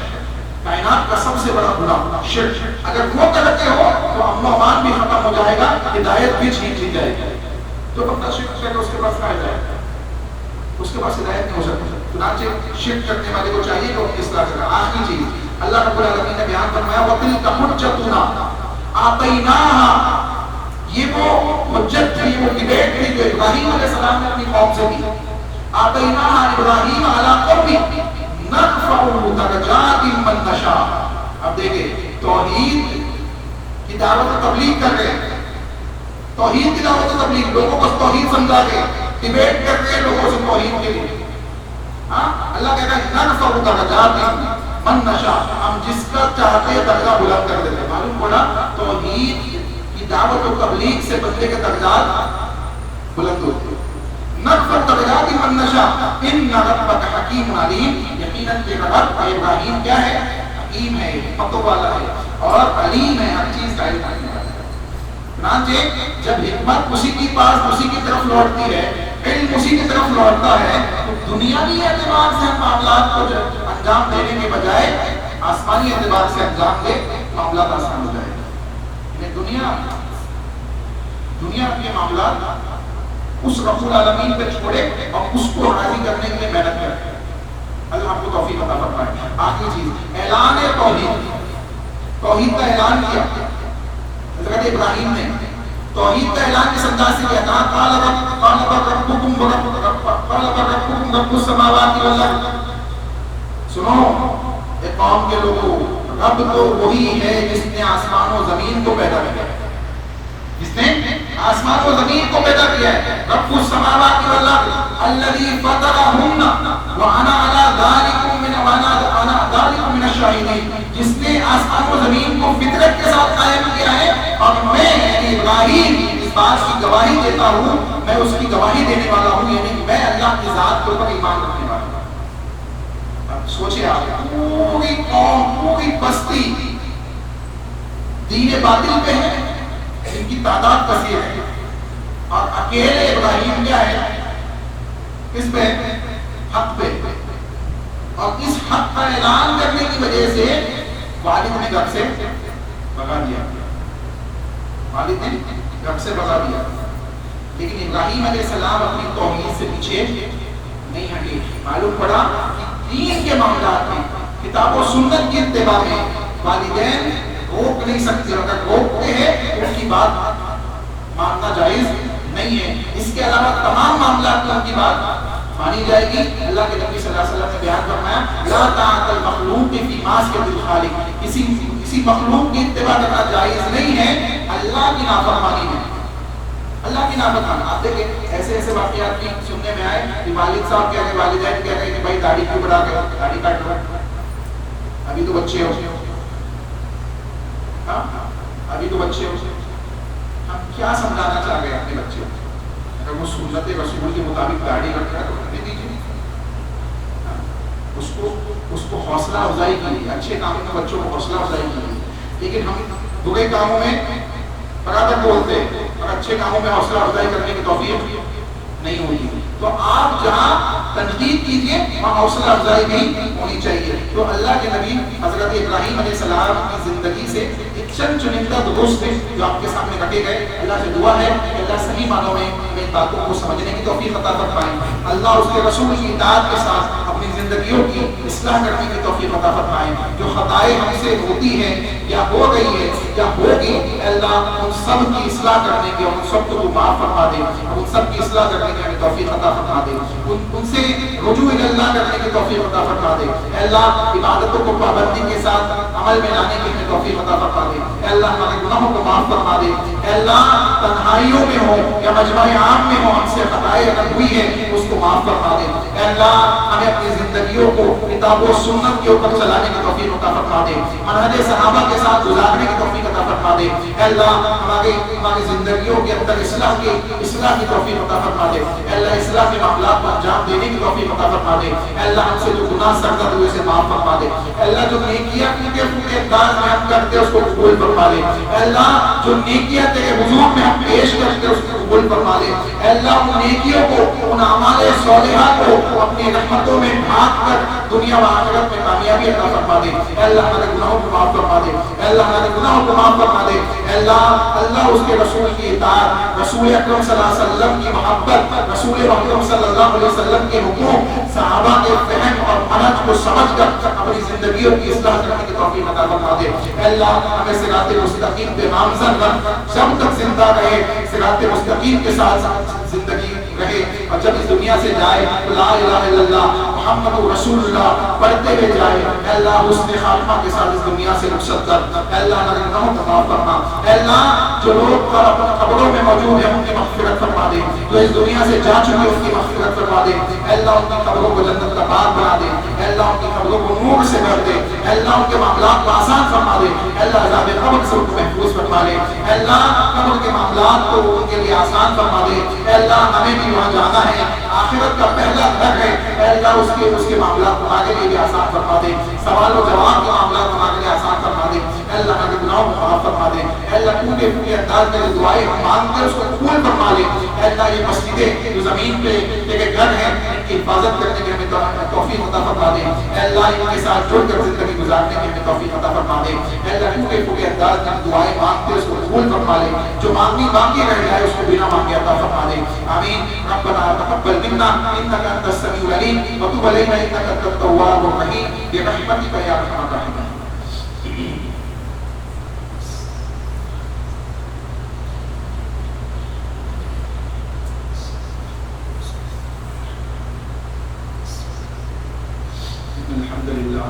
[SPEAKER 1] کائنات کا سب سے بڑا گناہ شرک. اگر وہ کرتے ہو تو امن و امان بھی ختم ہو جائے گا، ہدایت بھی چھین لی جائے گی. جو بندہ شرک کرے اس کے پاس کہا جائے گا، اس کے پاس ہدایت نہیں ہو سکتی. چنانچہ شرک کرنے والے کو چاہیے کہ اپنی اصلاح کرے. آخری چیز اللہ رب العالمین نے بیان فرمایا وَتِلْكَ حُجَّتُنَا آتَيْنَاهَا، یہ وہ حجت تھی، وہ ڈیبیٹ تھی جو ابراہیم علیہ السلام نے اپنی قوم سے کی. آتَيْنَاهَا إِبْرَاهِيمَ عَلَىٰ قَوْمِهِ نَرْفَعُ دَرَجَاتٍ مَن نَّشَاءُ. اب دیکھیں توحید کی دعوت و تبلیغ کر رہے ہیں، توحید کی دعوت و تبلیغ، لوگوں کو توحید سمجھا کے ڈیبیٹ کر رہے ہیں لوگوں سے توحید کے لیے. اللہ کہتا ہے نرفع درجات من نشاء، ہم جس کا چاہتے ہیں درجہ بلند کر دیتے ہیں. معلوم پڑا توحید کی دعوت و تبلیغ سے بندے کے درجات بلند ہوتے ہیں. نرفع درجات من نشاء ان ربک حکیم علیم، یقیناً تیرا رب ابراہیم کیا ہے؟ حکیم ہے، حکمت والا ہے اور علیم ہے، ہر چیز کا علم رکھنے والا ہے. چنانچہ جب حکمت اسی کی پاس اسی کی طرف لوٹتی ہے، علم اسی کی طرف لوٹتا ہے، تو دنیاوی اعتبار سے ہم معاملات کو انجام دینے کے بجائے آسمانی اعتبار سے انجام دے، معاملات آسان ہو جائے گا. دنیا کے معاملات اس رب العالمین پہ چھوڑے اور اس کو راضی کرنے کے لیے محنت کرے. اللہ آپ کو توفیق عطا فرمائے. آخری چیز اعلان توحید، توحید کا اعلان کیا حضرت ابراہیم نے. توحید کا اعلان کس انداز سے کیا تھا؟ قال ربکم رب السماوات والارض. سنو اے قوم کے لوگوں، رب تو وہی ہے جس نے آسمان و زمین کو پیدا کیا ہے، جس نے آسمان و زمین کو پیدا کیا ہے. رب السماوات والارض الذی فطرہن وانا علی ذلک من الشاہدین، جس نے آسمان و زمین کو فطرت کے ساتھ قائم کیا ہے اور میں یعنی ابراہیم اس بات کی گواہی دیتا ہوں، میں اس کی گواہی دینے والا ہوں، یعنی میں اللہ کی ذات کے اوپر ایمان رکھنے والا ہوں. اب سوچے آپ پوری قوم، پوری بستی دین باطل پہ ہے، ان کی تعداد کثیر ہے اور اکیلے ابراہیم کیا ہے اس پہ؟ حق پہ. اور اس حق کا اعلان کرنے کی وجہ سے والد نے گھر سے بھگا دیا، والد نے گھر سے بھگا دیا. لیکن ابراہیم علیہ السلام اپنی توحید سے پیچھے نہیں ہٹے. معلوم پڑا کہ دین کے معاملات میں کتاب و سنت کی اتباع میں والدین روک نہیں سکتے، اگر روکتے ہیں ان کی بات ماننا جائز نہیں ہے. اس کے علاوہ تمام معاملات میں ان کی بات مانی جائے گی. اللہ کے نبی صلی اللہ علیہ وسلم نے بیان فرمایا لا طاعۃ المخلوق فی معصیۃ الخالق، کسی مخلوق کی اتباع کرنا جائز نہیں ہے اللہ کی نافرمانی میں. اللہ کی نافرمان بنا. آپ دیکھیں ایسے ایسے واقعات بھی سننے میں آئے کہ والد صاحب کہہ رہے, والدین کہہ رہے کہ بھائی داڑھی کیوں بڑھا گئے, داڑھی کاٹ لو, ابھی تو بچے ہو, ہاں ابھی تو بچے ہو. ہم کیا سمجھانا چاہ رہے ہیں اپنے بچے کو؟ اگر وہ سنت رسول کے مطابق داڑھی رکھتا ہے تو رکھنے دیجیے. اس کو حوصلہ افزائی کیجیے, اچھے کاموں میں بچوں کو حوصلہ افزائی کیجیے. لیکن ہم برے کاموں میں برابر بولتے ہیں اور اچھے کاموں میں حوصلہ افزائی کرنے کی توفیق نہیں ہوتی. تو آپ جہاں تنقید کیجیے وہاں حوصلہ افزائی بھی ہونی چاہیے. تو اللہ کے نبی حضرت ابراہیم علیہ السلام کی زندگی سے چند چنندہ درست ہیں جو آپ کے سامنے رکھے گئے. اللہ سے دعا ہے کہ اللہ صحیح معنوں میں ہمیں باتوں کو سمجھنے کی توفیق عطا فرمائے. اللہ اس کے رسول کی اطاعت کے ساتھ اپنی زندگیوں کی اصلاح کرنے کی توفیق عطا فرمائے. جو خطائیں ہم سے ہوتی ہیں یا ہو گئی ہے یا ہوگی, اللہ ان سب کی اصلاح کرنے کی, ان سب کو معاف فرما دے, ان سب کی اصلاح کرنے کی ہمیں توفیق عطا فرما دے. ان سے رجوع اللہ کرنے کی توفیق عطا فرما دے. اللہ عبادتوں کو پابندی کے ساتھ عمل میں لانے کی ہمیں توفیق عطا فرما دے. اے اللہ ہمارے گناہوں کو معاف فرما دے. اے اللہ تنہائیوں میں ہو یا مجمع عام میں ہو ہم سے خطائیں اگر ہوئی ہیں اس کو معاف فرما دے. اے اللہ ہمیں اپنی زندگیوں کو کتاب و سنت کے اوپر چلانے کی توفیق عطا فرما دے. منہج صحابہ کے ساتھ گزارنے کی توفیق عطا فرما دے. اے اللہ ہماری زندگیوں کے اندر اصلاح کی توفیق عطا فرما دے. اے اللہ اصلاح کے معاملات کو انجام دینے کی توفیق عطا فرما دے. اے اللہ ہم سے جو گناہ سرزد ہوئے سے معاف فرما دے. اے اللہ جو نیکیاں ٹوٹے پھوٹے انداز میں ہم کرتے اس کو قبول فرما لے. اے اللہ جو نیکیاں تیرے حضور میں ہم پیش کرتے اس کو قبول فرما لے. اے اللہ ان نیکیوں کو, ان اعمال صالحہ کو اپنی رحمتوں میں ڈھانپ کر دنیا و آخرت میں کامیابی عطا فرما دے. اے اللہ ہمارے گناہوں کو معاف فرما دے. اے اللہ ہمارے گناہوں کو معاف فرما دے. اے اللہ اس کے رسول کی اطاعت, رسول اکرم صلی اللہ علیہ وسلم کی محبت, رسول اکرم صلی اللہ علیہ وسلم کے حقوق, صحابہ کے فہم اور منہج کو سمجھ کر اپنی زندگیوں کی اصلاح کرنے کی توفیق عطا فرما دے. اے اللہ ہمیں صراط مستقیم پہ گامزن رکھ, جب تک زندہ رہے صراط مستقیم کے ساتھ زندگی رہے, اور جب اس دنیا سے جائے لا الہ الا اللہ محمد رسول اللہ پڑھتے ہوئے جائے. اے اللہ حسن خاتمہ کے ساتھ اس دنیا سے رخصت کر. اے اللہ ہمارے گناہوں کو معاف فرما. اے اللہ جو لوگ قبروں میں موجود ہیں ان کی مغفرت فرما دے. جو اس دنیا سے جا چکے ان کی مغفرت فرما دے. اے اللہ ان کی قبروں کو جنت کا باغ بنا دے. اے اللہ ان کی قبروں کو نور سے بھر دے. اے اللہ ان کے معاملات کو آسان فرما دے. اے اللہ عذاب قبر سے ان کو محفوظ فرما لے. اے اللہ قبر کے معاملات کو ان کے لیے آسان فرما دے. اے اللہ ہمیں بھی وہاں جانا ہے, آخرت کا پہلا گھر ہے. اے اللہ اس کے معاملات ہمارے لیے بھی آسان فرما دے. سوال و جواب کے معاملات ہمارے لیے آسان فرما دے. اے اللہ ہمارے گناہوں کو معاف فرما دے. اے اللہ ٹوٹے پھوٹے انداز میں جو دعائیں ہم مانگتے ہیں اس کو قبول فرما لے. اے اللہ یہ مسجدیں جو زمین پہ تیرے گھر ہیں ان کی حفاظت کرنے کی ہمیں توفیق عطا فرما دے. اے اللہ ان کے ساتھ جڑ کر زندگی گزارنے کی ہمیں توفیق عطا فرما دے. اے اللہ ٹوٹے پھوٹے انداز میں دعائیں مانگتے ہیں اس کو قبول فرما لے. جو مانگنی باقی رہ جائے اس کو بنا مانگے عطا فرما دے. آمین. ربنا تقبل منا انك انت السميع العليم وتب علينا انك انت التواب الرحيم برحمتك يا ارحم الراحمين. الحمد لله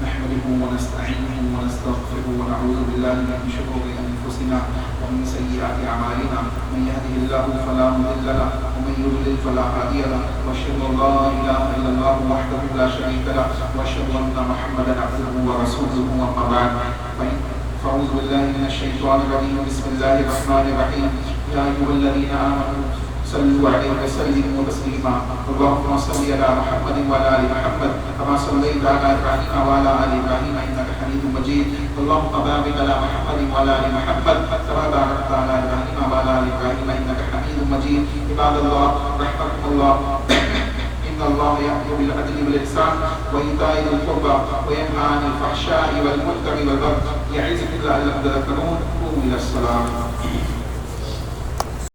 [SPEAKER 1] نحمده ونستعينه ونستغفره ونعوذ بالله من شرور انفسنا ومن سيئات اعمالنا. من يهده الله فلا مضل له ومن يضلل فلا هادي له, واشهد ان لا اله الا الله وحده لا شريك له, واشهد ان محمدا عبده ورسوله. اما بعد فاعوذ بالله من الشيطان الرجيم. بسم الله الرحمن الرحيم. يا ايها الذين امنوا صلوا عليه وسلموا تسليما. اللهم صل على محمد وعلى ال محمد كما صليت على ابراهيم وعلى ال ابراهيم انك حميد مجيد. اللهم بارك على محمد وعلى ال محمد كما باركت على ابراهيم وعلى ال ابراهيم انك حميد مجيد. عباد الله رحمكم الله, ان الله يأمر بالعدل والاحسان وايتاء ذي القربى وينهى عن الفحشاء والمنكر والبغي يعظكم لعلكم تذكرون. قوموا الى الصلاه.